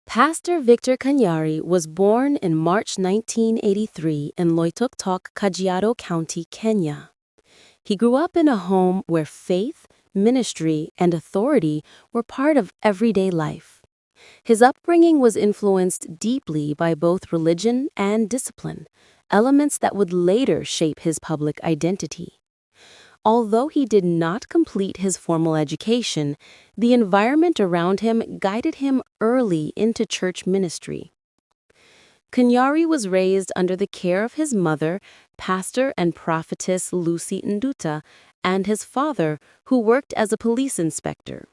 Pastor Victor Kanyari was born in March 1983 in Loitoktok, Kajiado County, Kenya. He grew up in a home where faith, ministry, and authority were part of everyday life. His upbringing was influenced deeply by both religion and discipline, elements that would later shape his public identity. Although he did not complete his formal education, the environment around him guided him early into church ministry. Kanyari was raised under the care of his mother, pastor and prophetess Lucy Nduta, and his father, who worked as a police inspector.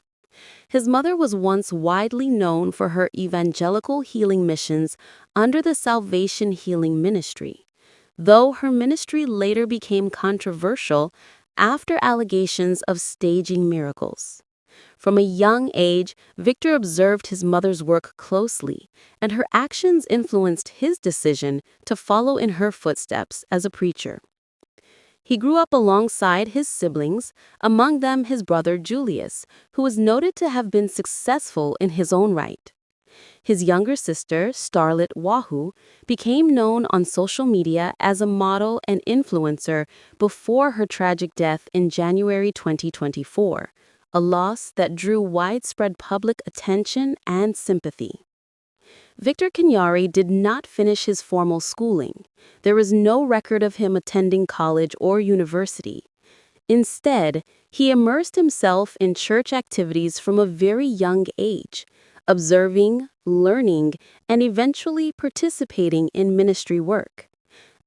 His mother was once widely known for her evangelical healing missions under the Salvation Healing Ministry, though her ministry later became controversial after allegations of staging miracles. From a young age, Victor observed his mother's work closely, and her actions influenced his decision to follow in her footsteps as a preacher. He grew up alongside his siblings, among them his brother Julius, who was noted to have been successful in his own right. His younger sister, Starlet Wahoo, became known on social media as a model and influencer before her tragic death in January 2024, a loss that drew widespread public attention and sympathy. Victor Kanyari did not finish his formal schooling. There is no record of him attending college or university. Instead, he immersed himself in church activities from a very young age, observing, learning, and eventually participating in ministry work.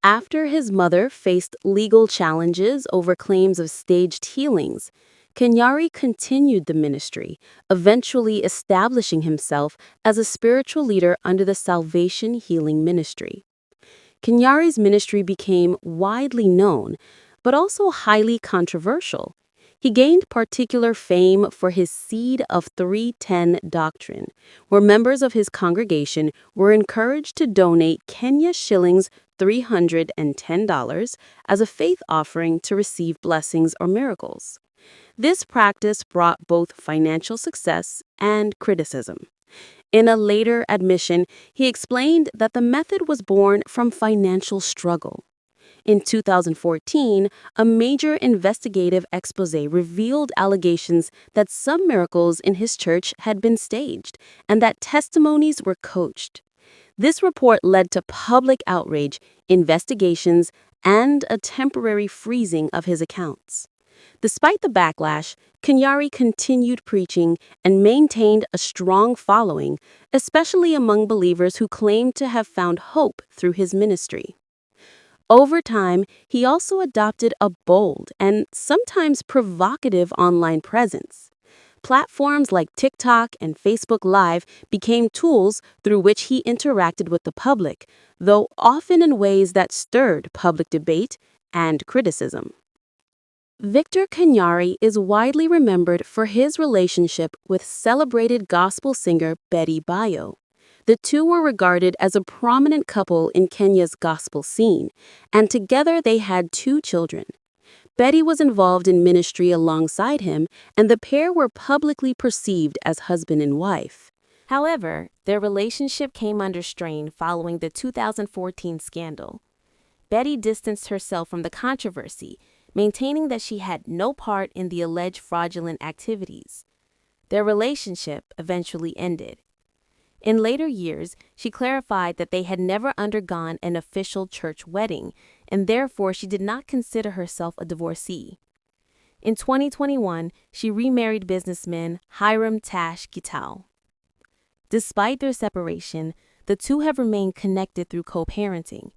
After his mother faced legal challenges over claims of staged healings, Kanyari continued the ministry, eventually establishing himself as a spiritual leader under the Salvation Healing Ministry. Kanyari's ministry became widely known, but also highly controversial. He gained particular fame for his Seed of 310 doctrine, where members of his congregation were encouraged to donate Kenya shillings $310 as a faith offering to receive blessings or miracles. This practice brought both financial success and criticism. In a later admission, he explained that the method was born from financial struggle. In 2014, a major investigative expose revealed allegations that some miracles in his church had been staged and that testimonies were coached. This report led to public outrage, investigations, and a temporary freezing of his accounts. Despite the backlash, Kanyari continued preaching and maintained a strong following, especially among believers who claimed to have found hope through his ministry. Over time, he also adopted a bold and sometimes provocative online presence. Platforms like TikTok and Facebook Live became tools through which he interacted with the public, though often in ways that stirred public debate and criticism. Victor Kanyari is widely remembered for his relationship with celebrated gospel singer Betty Bayo. The two were regarded as a prominent couple in Kenya's gospel scene, and together they had 2 children. Betty was involved in ministry alongside him, and the pair were publicly perceived as husband and wife. However, their relationship came under strain following the 2014 scandal. Betty distanced herself from the controversy, maintaining that she had no part in the alleged fraudulent activities. Their relationship eventually ended. In later years, she clarified that they had never undergone an official church wedding, and therefore she did not consider herself a divorcee. In 2021, she remarried businessman Hiram Tash Gitau. Despite their separation, the two have remained connected through co-parenting.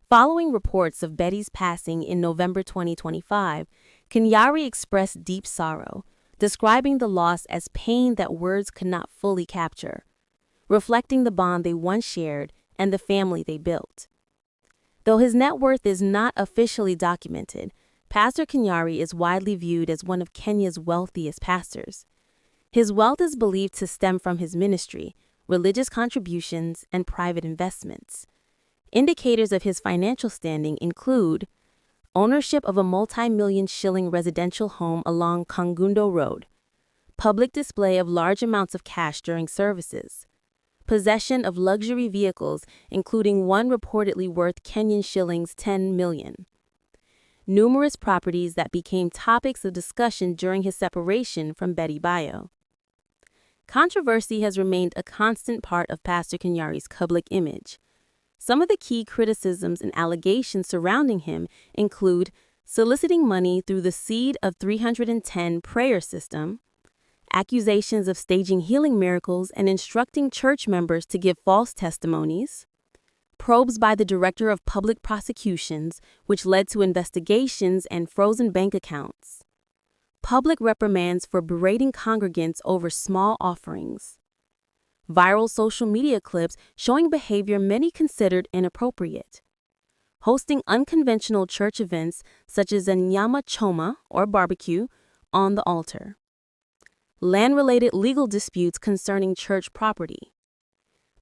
Following reports of Betty's passing in November 2025, Kanyari expressed deep sorrow, describing the loss as pain that words could not fully capture, reflecting the bond they once shared and the family they built. Though his net worth is not officially documented, Pastor Kanyari is widely viewed as one of Kenya's wealthiest pastors. His wealth is believed to stem from his ministry, religious contributions, and private investments. Indicators of his financial standing include ownership of a multi-million shilling residential home along Kangundo Road, public display of large amounts of cash during services, possession of luxury vehicles, including one reportedly worth Kenyan shillings 10 million. Numerous properties that became topics of discussion during his separation from Betty Bayo. Controversy has remained a constant part of Pastor Kanyari's public image. Some of the key criticisms and allegations surrounding him include soliciting money through the Seed of 310 prayer system, accusations of staging healing miracles and instructing church members to give false testimonies, probes by the Director of Public Prosecutions, which led to investigations and frozen bank accounts, public reprimands for berating congregants over small offerings, viral social media clips showing behavior many considered inappropriate, hosting unconventional church events such as a nyama choma or barbecue on the altar, land-related legal disputes concerning church property.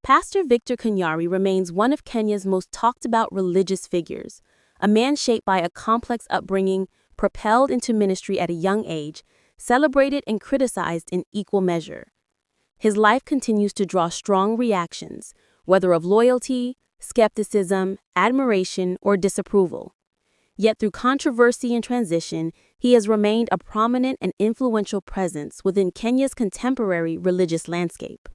Pastor Victor Kanyari remains one of Kenya's most talked-about religious figures, a man shaped by a complex upbringing, propelled into ministry at a young age, celebrated and criticized in equal measure. His life continues to draw strong reactions, whether of loyalty, skepticism, admiration, or disapproval. Yet through controversy and transition, he has remained a prominent and influential presence within Kenya's contemporary religious landscape.